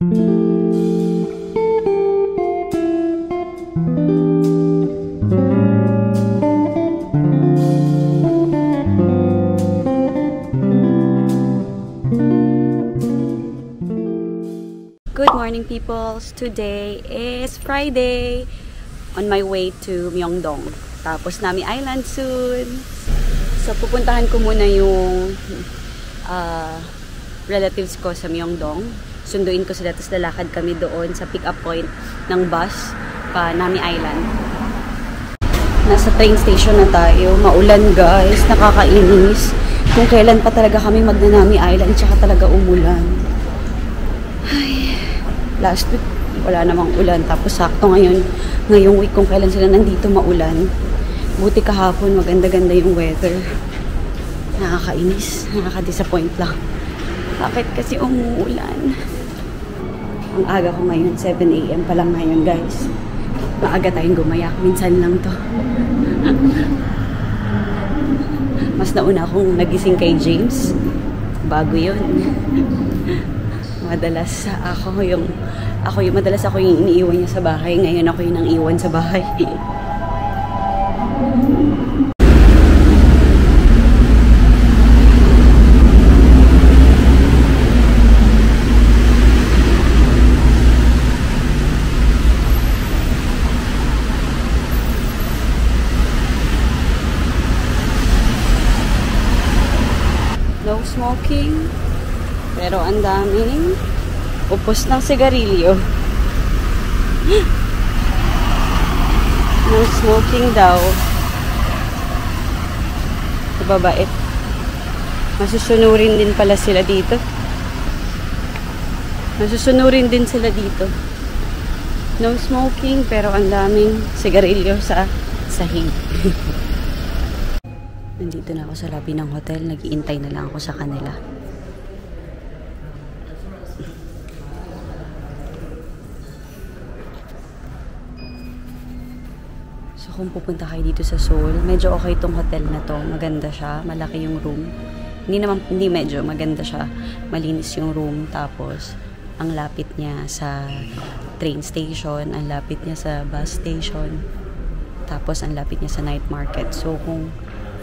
Good morning, peoples. Today is Friday. On my way to Myeongdong. Tapos Nami Island soon. So pupuntahan ko muna yung relatives ko sa Myeongdong. Sunduin ko sila, tapos lalakad kami doon sa pick-up point ng bus pa Nami Island. Nasa train station na tayo. Maulan, guys. Nakakainis. Kung kailan pa talaga kami mag-Nami Island, tsaka talaga umulan. Ay, last week, wala namang ulan. Tapos sakto ngayong week kung kailan sila nandito maulan. Buti kahapon, maganda-ganda yung weather. Nakakainis. Nakaka-disappoint lang. Bakit kasi umuulan? Ang aga ko ngayon, 7 AM pa lang ngayon, guys. Maaga tayong gumayak. Minsan lang to. Mas nauna akong nagising kay James. Bago yun. Madalas ako yung iniiwan niya sa bahay. Ngayon ako yung nang iwan sa bahay. No smoking. Pero ang daming upos ng sigarilyo. No smoking daw. Babait. Masusunurin din pala sila dito. Masusunurin din sila dito. No smoking, pero ang daming sigarilyo sa sahig. Nandito na ako sa lobby ng hotel. Nag-iintay na lang ako sa kanila. So kung pupunta kayo dito sa Seoul, medyo okay itong hotel na to. Maganda siya. Malaki yung room. Hindi medyo. Maganda siya. Malinis yung room. Tapos, ang lapit niya sa train station. Ang lapit niya sa bus station. Tapos, ang lapit niya sa night market. So, kung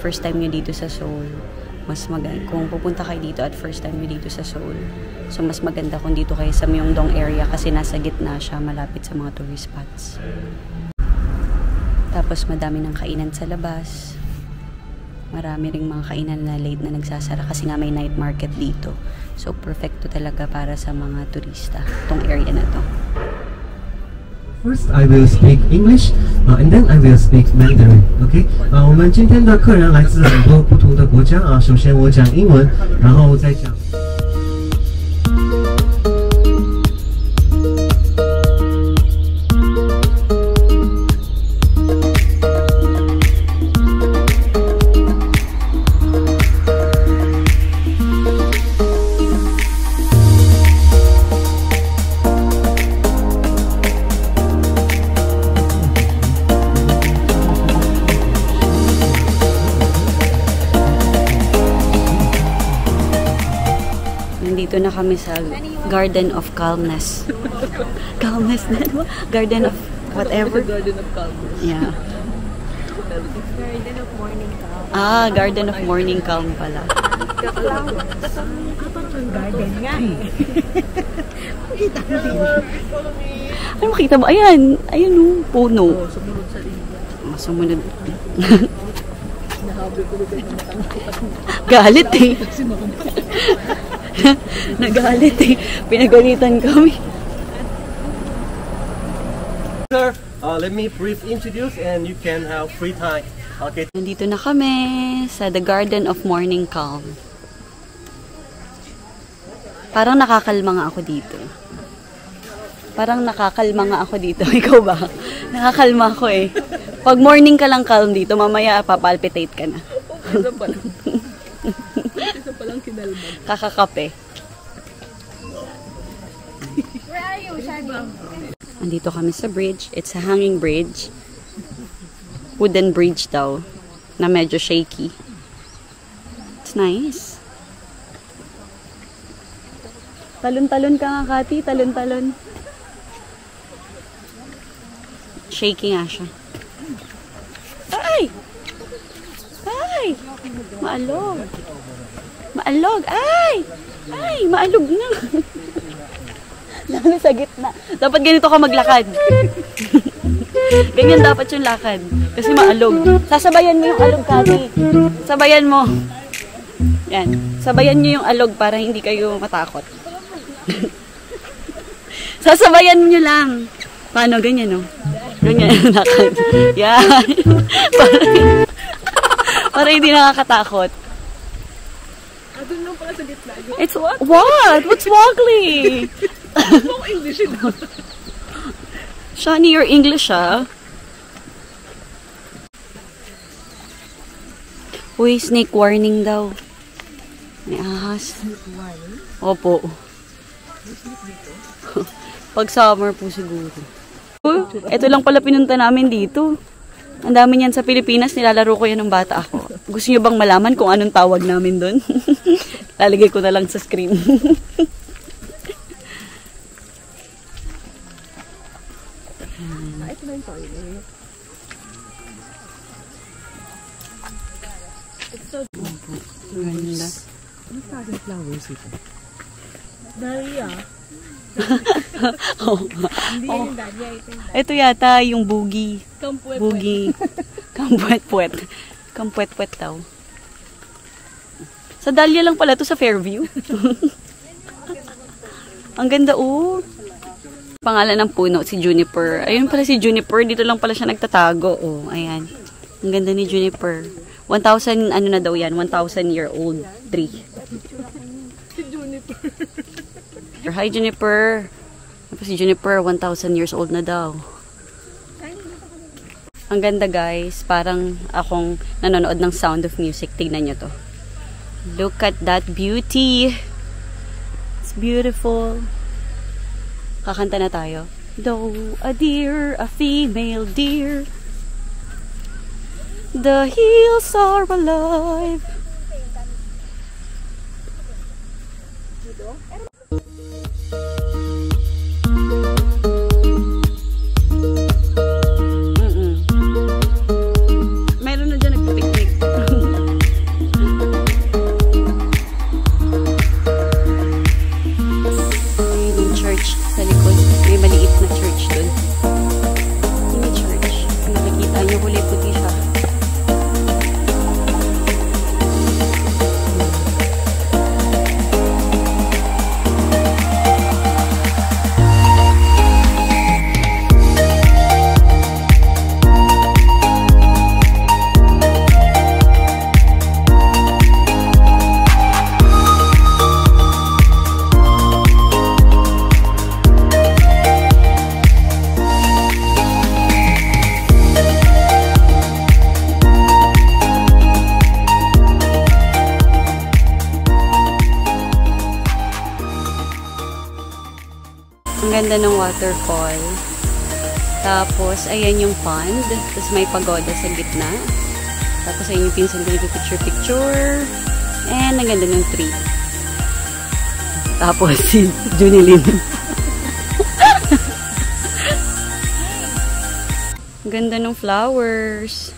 first time nyo dito sa Seoul, mas maganda. Kung pupunta kayo dito at first time nyo dito sa Seoul, so mas maganda kung dito kayo sa Myeongdong area kasi nasa gitna siya, malapit sa mga tourist spots. Tapos madami ng kainan sa labas. Marami ring mga kainan na late na nagsasara kasi nga may night market dito. So perfecto talaga para sa mga turista, tong area na to. First, I will speak English, and then I will speak Mandarin. Okay? 我们今天的客人来自很多不同的国家啊。首先我讲英文，然后再讲。Nandito na kami sa Garden of Calmness. Calmness na, no? Garden of whatever. Garden of Calmness. Yeah. Garden of Morning Calm. Ah, Garden of Morning Calm pala. Garden nga eh. Makita mo dito. Ano makita mo? Ayan. Ayan o. Puno. Oh, sumunod sa linya. Sumunod. Nahabol ko rin ang matangkitan. Galit eh. Nagalit eh. Pinagalitan kami. Sir, let me brief introduce and you can have free time. Okay. Nandito na kami sa The Garden of Morning Calm. Parang nakakalma nga ako dito. Ikaw ba? Nakakalma ako eh. Pag morning ka lang calm dito, mamaya papalpitate ka na. Isa pa lang. Isa pa lang kinalman. Kakakape. Where are you, Shani? Andito kami sa bridge. It's a hanging bridge. Wooden bridge daw. Na medyo shaky. It's nice. Talon-talon ka nga, Kati. Talon-talon. Shaky nga siya. Ay! Ay! Maalog. Maalog. Ay! Ay! Maalog na. Lalo sa gitna. Dapat ganito ka maglakad. Ganyan dapat yung lakad. Kasi maalog. Sasabayan mo yung alog, Kati. Sabayan mo. Yan. Sabayan nyo yung alog para hindi kayo matakot. Sasabayan nyo lang. Paano? Ganyan, no? Ganyan yung lakad. Yan. Para hindi nakakatakot. Doon lang pala sa gitna. It's what? What's woggly? Ano English yun? Shani, your English, ah. Uy, snake warning daw. May ahas. Opo. Pag summer po siguro. Ito lang pala pinunta namin dito. Ang dami niyan sa Pilipinas, nilalaro ko yan ng bata ako. Gusto niyo bang malaman kung anong tawag namin doon? Lalagay ko na lang sa screen. Ito na yung toilet. Ganda. Ano klaseng flowers ito? Dahlia. Hindi yung dahlia. Ito yata yung bugi. Kampuet-puet. Bugi. Kampuet-puet. Kampuet-puet daw. Sa Dahlia lang pala to sa Fairview. Ang ganda, oh. Pangalan ng puno, si Juniper. Ayun pala si Juniper. Dito lang pala siya nagtatago. Oh, ayan. Ang ganda ni Juniper. 1,000, ano na daw yan? 1,000-year-old tree. Si Juniper. Hi, Juniper. Si Juniper, 1,000 years old na daw. Ang ganda, guys. Parang akong nanonood ng Sound of Music. Tignan nyo to. Look at that beauty. It's beautiful. Kakanta na tayo. Though a deer, a female deer, the hills are alive. Meron na dyan nagpa-picnic. Yung church sa likod. May maliit na church dun. Mini church. Kung nakikita nyo, kulay puti siya. Ang ganda ng waterfall. Tapos, ayan yung pond. Tapos may pagoda sa gitna. Tapos, ayan yung pinsan ko nag-picture-picture. And, ang ganda ng tree. Tapos, si Junilyn. Ang ganda ng flowers.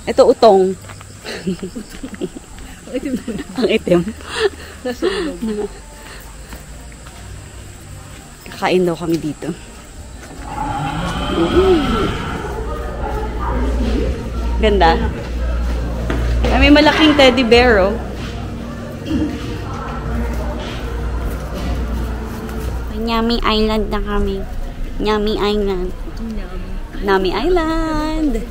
Ito, utong. Ang itim. Kakain daw kami dito. Ganda. May malaking teddy bear, oh. Yummy Island na kami. Yummy Island. Nami Island.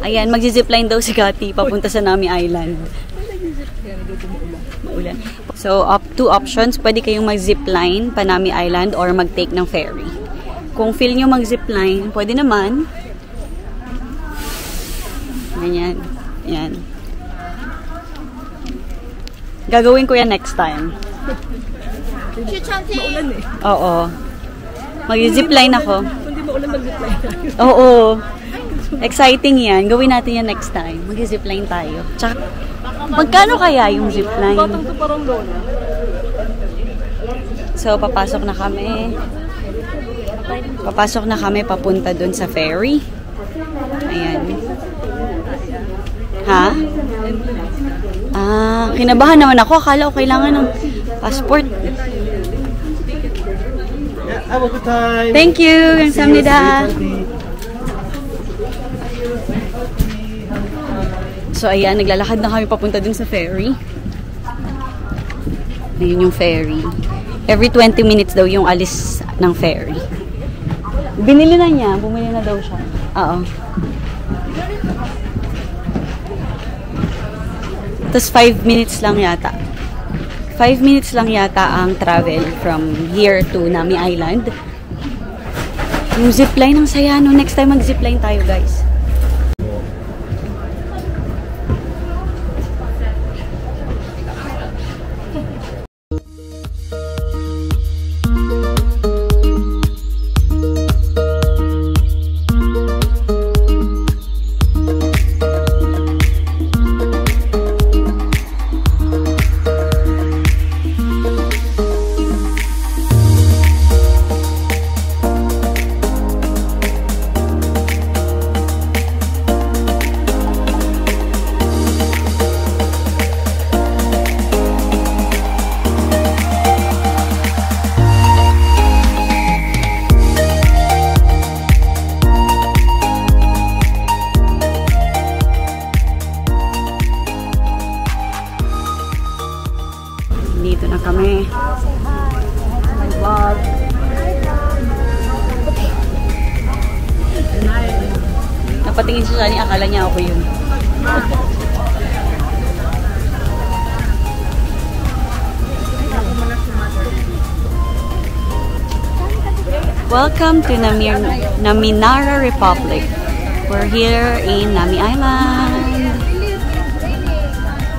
Ayan, magzi-zipline daw si Kati papunta sa Nami Island. Maulan. So, two options. Pwede kayong mag-zipline pa Nami Island or mag-take ng ferry. Kung feel nyo mag-zipline, pwede naman. Ganyan. Yan. Gagawin ko yan next time. Maulan eh. Oo. Mag-zipline ako. Kung di maulan, mag-zipline tayo. Oo. Exciting yan. Gawin natin yan next time. Mag-zipline tayo. Tsaka, magkano kaya yung zipline? Batang to parang lola. So, papasok na kami. Papasok na kami papunta dun sa ferry. Ayan. Ha? Kinabahan naman ako. Akala ko kailangan ng passport. Have a good time. Thank you. 감사합니다. So, ayan. Naglalakad na kami papunta dun sa ferry. Ayun yung ferry. Every 20 minutes daw yung alis ng ferry. Binili na niya. Bumili na daw siya. Oo. Tapos 5 minutes lang yata. 5 minutes lang yata ang travel from here to Nami Island. Yung zipline, ang saya. No? Next time mag-zipline tayo, guys. Dito na kami. Vlog. Napatingin siya ni akala niya ako yun. Welcome to Naminara Republic. We're here in Nami Island.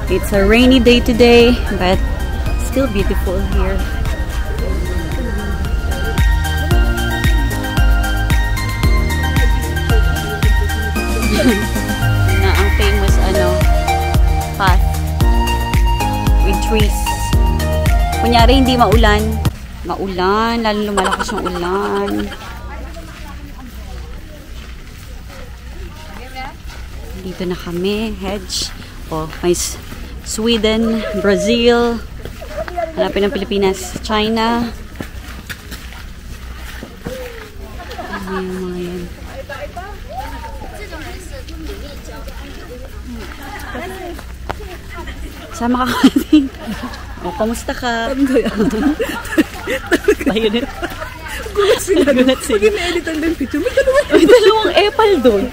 It's a rainy day today, but still beautiful here. Na ang famous path with trees. Kunyari hindi maulan, lalo lumalakas yung ulan. Dito na kami, hedge. Oh, may Sweden, Brazil. Hanapin ng Pilipinas, China. Ano yung mga yan? Sama ka kami. O, kamusta ka? Bayunit. Gulat sila. Pag ina-editan ng picture, may dalawang epal doon.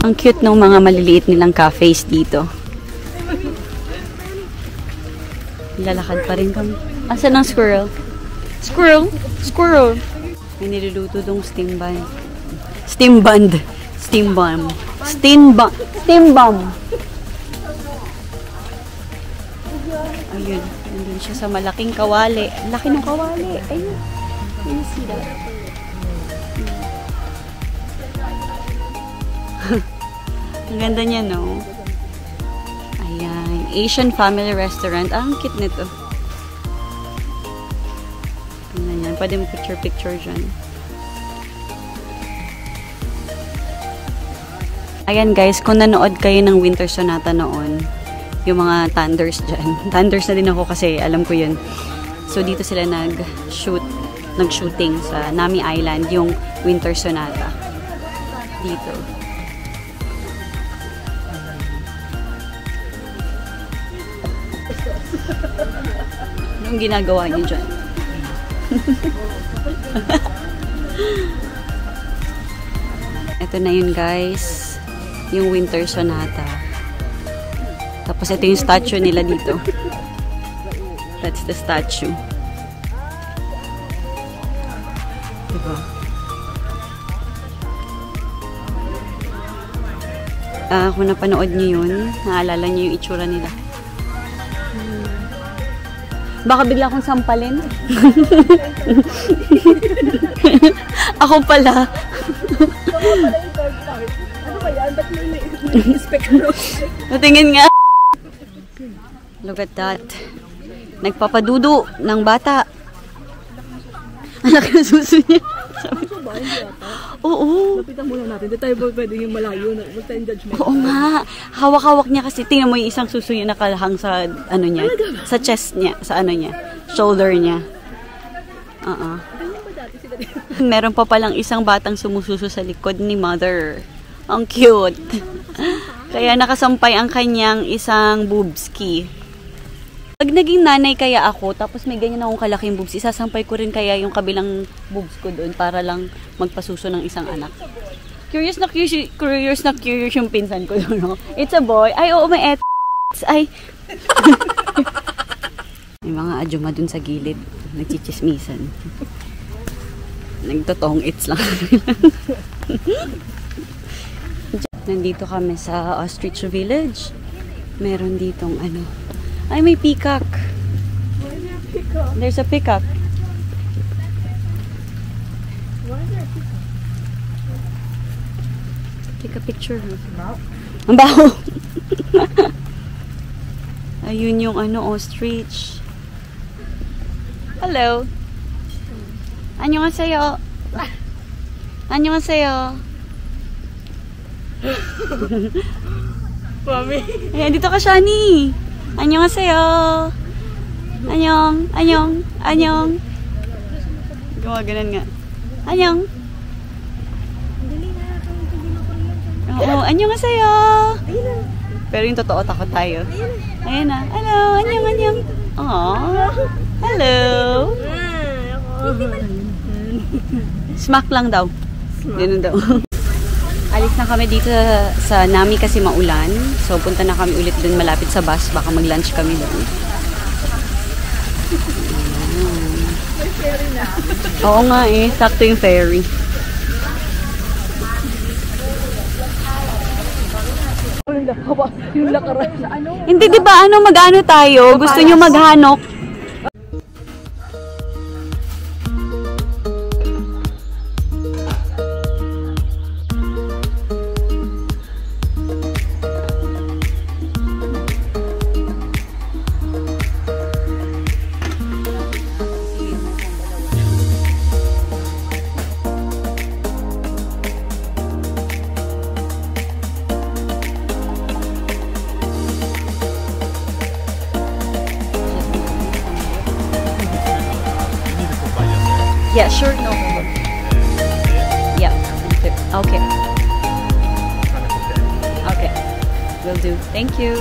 Ang cute ng mga maliliit nilang cafes dito. Lalakad pa rin kami. Asan ang squirrel? Squirrel! Squirrel! May niluluto dong steam bun. Steam bun. Steam bun. Steam bun. Steam bun. Ayun. Nandun siya sa malaking kawali. Laki ng kawali. Ayun. Can you see that? Ang ganda niya, no? Ayan. Asian Family Restaurant. Ang cute nito. Tingnan yan. Pwede mo picture-picture dyan. Ayan, guys. Kung nanood kayo ng Winter Sonata noon, yung mga thunders dyan. Thunders na din ako kasi alam ko yun. So, dito sila nag-shooting sa Nami Island, yung Winter Sonata. Dito. Anong ginagawa niyo dyan? Ito na yun, guys. Yung Winter Sonata. Tapos ito yung statue nila dito. That's the statue. Diba? Kung napanood niyo yun, naalala niyo yung itsura nila. Baka bigla akong sampalin. Ako pala. Ano ba yan? Ba't may spectrum? Natingin nga. Look at that. Nagpapadudu ng bata. Ang laki ng suso niya. Ano ba? Hindi ata. Oo. Lapitan muna natin. Hindi tayo ba pwede yung malayo na magtayin judgment? Oo nga. Hawak-hawak niya kasi. Tingnan mo yung isang suso niya nakalahang sa ano niya. Sa chest niya. Sa ano niya. Shoulder niya. Ganyan ba dati sila dito? Meron pa palang isang batang sumususo sa likod ni mother. Ang cute. Kaya nakasampay ang kanyang isang boobski. Pag naging nanay kaya ako, tapos may ganyan akong kalaking boobs, isasampay ko rin kaya yung kabilang boobs ko doon para lang magpasuso ng isang anak. Curious na curious yung pinsan ko doon, no? It's a boy. Ay, oo, may ay. May mga adyuma dun sa gilid. Nagchichismisan. Nagtotoong its lang. Nandito kami sa Ostrich Village. Meron ditong ano. Ay, may peacock. Why is there a peacock? There's a peacock. Why is there a peacock? Take a picture. Ang baho. Ayun yung ano, ostrich. Hello. 안녕하세요. 안녕하세요. Mami. Ayan, dito ka, Shani. 안녕하세요. 안녕. Gumaganan nga. 안녕. Dali na. Hindi na Korean. Oo, 안녕하세요. Pero yung totoo, takot tayo. Ayan na. Hello, 안녕. Aww. Hello. Smack lang daw. Ganun daw. Alis na kami dito sa Nami kasi maulan. So, punta na kami ulit dun malapit sa bus. Baka mag-lunch kami dun. May ferry na. Oo nga eh. Sakto yung ferry. Yung lakaran sa ano? Hindi, di ba? Mag-ano tayo? Gusto nyo maghanok? Yeah, sure. No problem. Yeah. Okay. Okay. Will do. Thank you.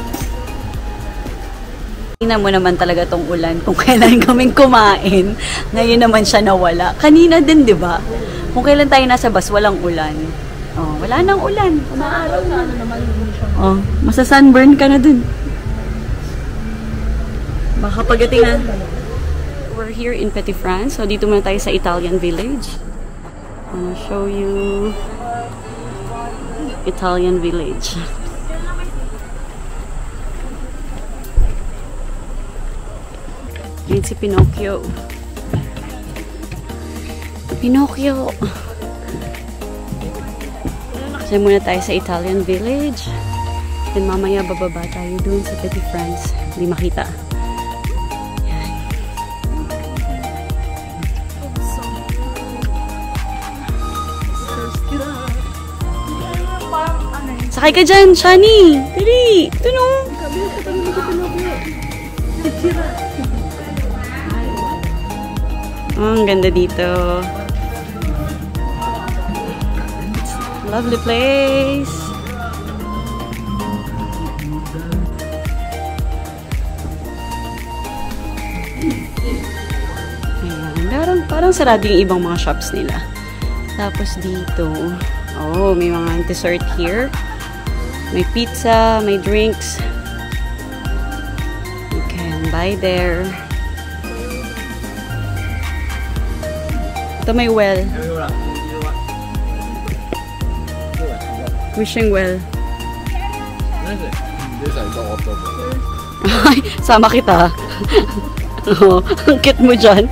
Tingnan mo naman talaga tong ulan kung kailan kaming kumain. Ngayon naman siya nawala. Kanina din, di ba? Kung kailan tayo nasa bus, walang ulan. Oh, wala nang ulan. Umaaraw na. Oh, masa-sunburn ka na dun. Baka pagdating na. We're here in Petit France. So, dito muna tayo sa Italian Village. I'll show you Italian Village. Yan si Pinocchio. Pinocchio! So, muna tayo sa Italian Village. Then, mamaya bababa tayo dun sa Petit France. Hindi makita. Sakay ka dyan, Shani! Dali! Ito no! Oh, ang ganda dito. Lovely place! Ayan, parang sarado yung ibang mga shops nila. Tapos dito, oh, may mga dessert here. May pizza, may drinks. You can buy there. Ito may well. Wishing well. Ay, sama kita. Oh, ang cute mo dyan.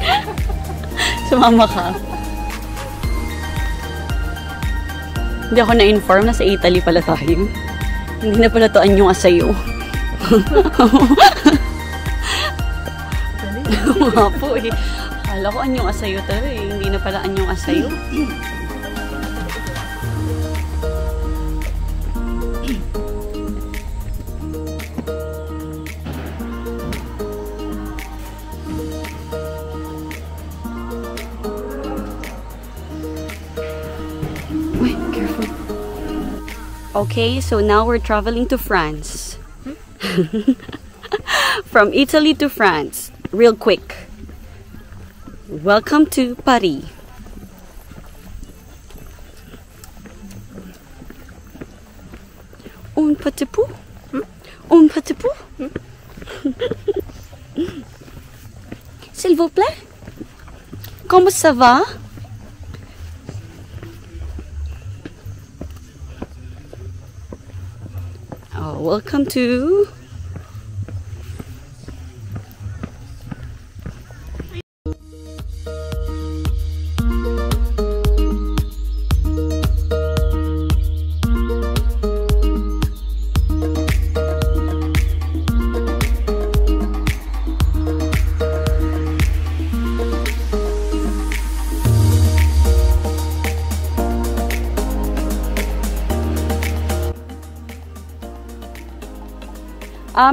Sumama ka. Hindi ako na-inform na sa Italy pala tayo. Hindi na pala to anyong asayo. Mga po eh. Akala ko anyong asayo to eh. Hindi na pala anyong asayo. Wait, careful. Okay, so now we're traveling to France. From Italy to France. Real quick. Welcome to Paris. Un petit peu? Un petit peu? S'il vous plaît? Comment ça va? Oh, welcome to...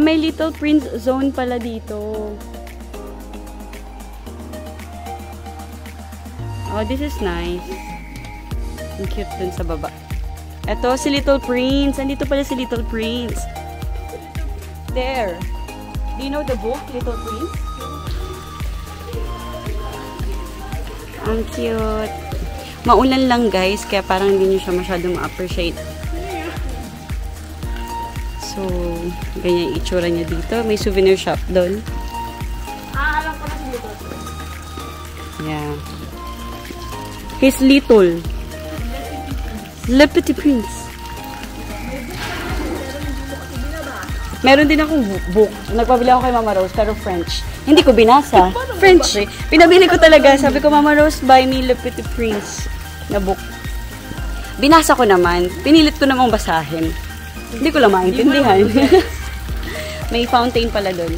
may Little Prince zone pala dito. Oh, this is nice. Ang cute dun sa baba. Eto, si Little Prince. Andito pala si Little Prince. There. Do you know the book, Little Prince? Ang cute. Maulan lang guys, kaya parang hindi nyo siya masyadong ma-appreciate. So, ganyan yung itsura niya dito. May souvenir shop doon. Alam ko na si Little. Yeah. He's little. Le Petit Prince. Meron din akong book. Nagpabili ako kay Mama Rose, pero French. Hindi ko binasa. French eh. Pinabili ko talaga. Sabi ko, Mama Rose, buy me Le Petit Prince na book. Binasa ko naman. Pinilit ko namang basahin. Hindi ko lang maintindihan. May fountain pala doon.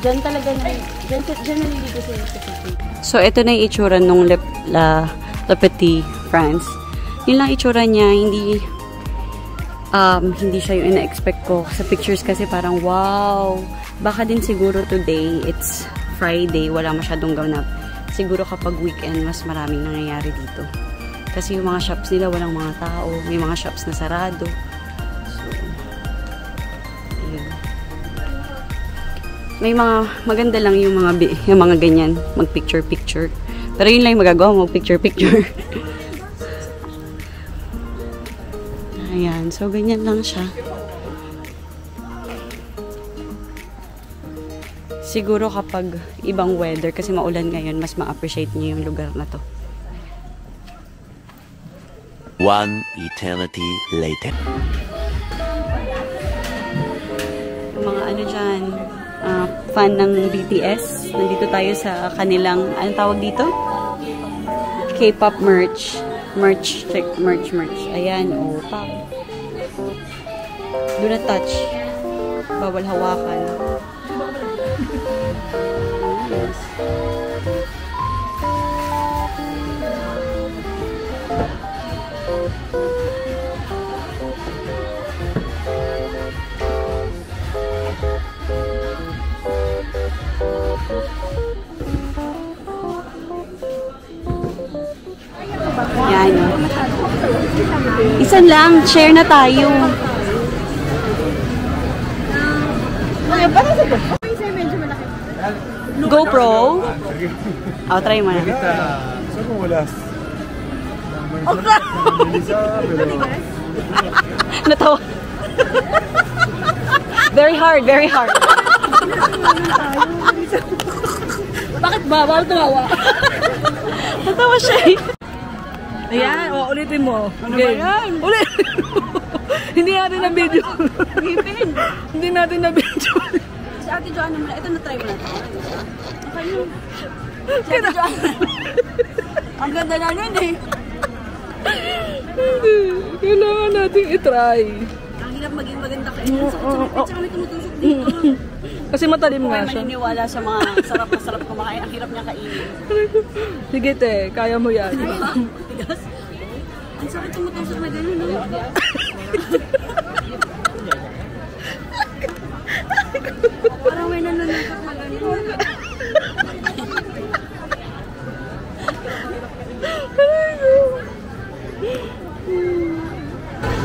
Diyan talaga na, diyan naliligo sa Petit. So, ito na yung itsura nung Le Petit France. Yun lang itsura niya, hindi siya yung ina-expect ko. Sa pictures kasi parang, wow! Baka din siguro today, it's Friday, wala masyadong ganap. Siguro kapag weekend, mas maraming nangyayari dito. Kasi yung mga shops nila, walang mga tao. May mga shops na sarado. May mga maganda lang yung mga ganyan, mag-picture-picture. Pero yun lang yung magagawa, mag-picture-picture. Ayan, so ganyan lang siya. Siguro kapag ibang weather, kasi maulan ngayon, mas ma-appreciate niyo yung lugar na to. One eternity later. Yung mga ano dyan, fan ng BTS. Nandito tayo sa kanilang, anong tawag dito? K-pop merch. Merch. Ayan, oh, pop. Do not touch. Bawal hawakan. Yes. Yan. Isan lang, share na tayo. GoPro? Oh, try mo na. Natawa. Very hard, very hard. Bakit ba? Bawal tumawa. Natawa siya eh. Ayan, ulitin mo. Ano ba yan? Ulit! Hindi natin na video. Hindi natin na video. Si Ate Joanna muna. Ito na-try mo na. Okay yun. Si Ate Joanna. Ang ganda na nun eh. natin i-try. Ang hirap maging maganda kainin. Sakit-sakit. Tsaka may tumutusok dito. Kasi matalim nga Huwag siya. maniniwala sa mga sarap na sarap kumakain. Ang hirap niya kainin. Sige te, kaya mo yan. Tigas. Ang sakit tumutusok na gano'n, no? Parang may nanunukot na gano'n.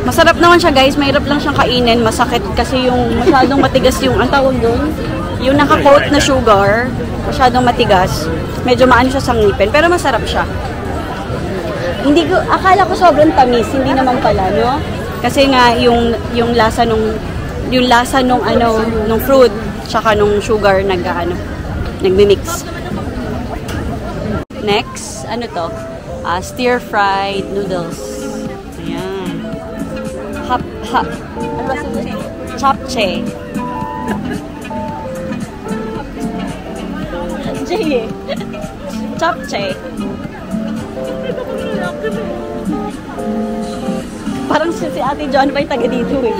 Masarap naman siya guys, mahirap lang siyang kainin, masakit kasi yung masyadong matigas yung, ang tawag doon, yung naka-coat na sugar, masyadong matigas, medyo maano siya sa ngipin, pero masarap siya. Hindi ko, akala ko sobrang tamis, hindi naman pala, no? Kasi nga yung lasa nung ano, nung fruit, tsaka nung sugar nagmi-mix. Next, ano to? Stir-fried noodles. Ayan. Ano ba sabi? Japchae. Japchae. Parang si Ate John pa yung taga dito eh.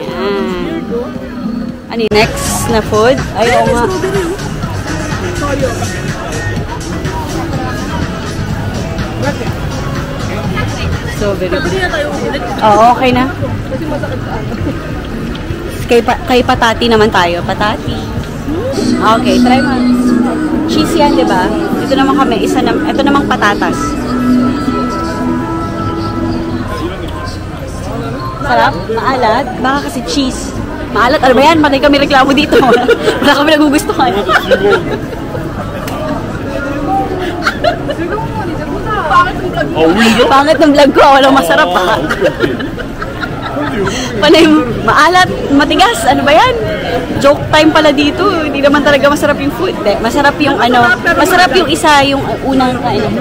Ayan. Ano yung next na food? Ay, oo nga. So, very good. Oo, okay na. Kay patati naman tayo. Patati. Okay, try mo. Cheese yan, di ba? Ito naman kami, ito namang patatas. Sarap? Maalat? Baka kasi cheese. Maalat? Ano ba yan? Patay kami reklamo dito. Wala kami nagugustuhan. Pangit ng vlog ko. Walang masarap ha. Panay, maalat, matigas, ano ba yan? Joke time pala dito. Hindi naman talaga masarap yung food. Masarap yung masarap yung isa, yung unang kain.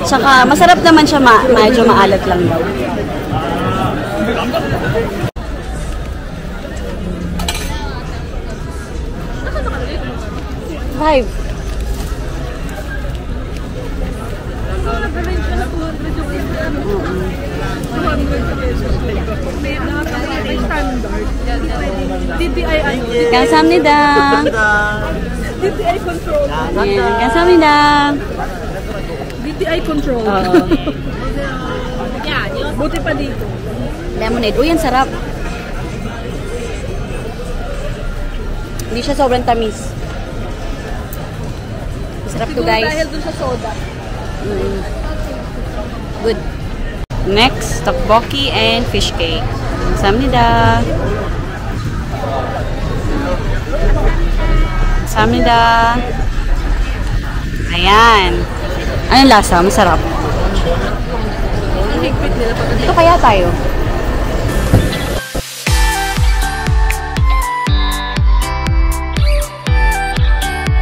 Tsaka masarap naman siya, medyo maalat lang daw. Five. 감사합니다. DTI control. 감사합니다. DTI control. Buti pa dito. Lemonade. Uy, ang sarap. Hindi siya sobrang tamis. Sarap to guys. Dahil dun sa soda. Good. Next, tteokbokki and fish cake. 감사합니다. 감사합니다. Ayan. Anong lasa? Masarap. Ito kaya tayo.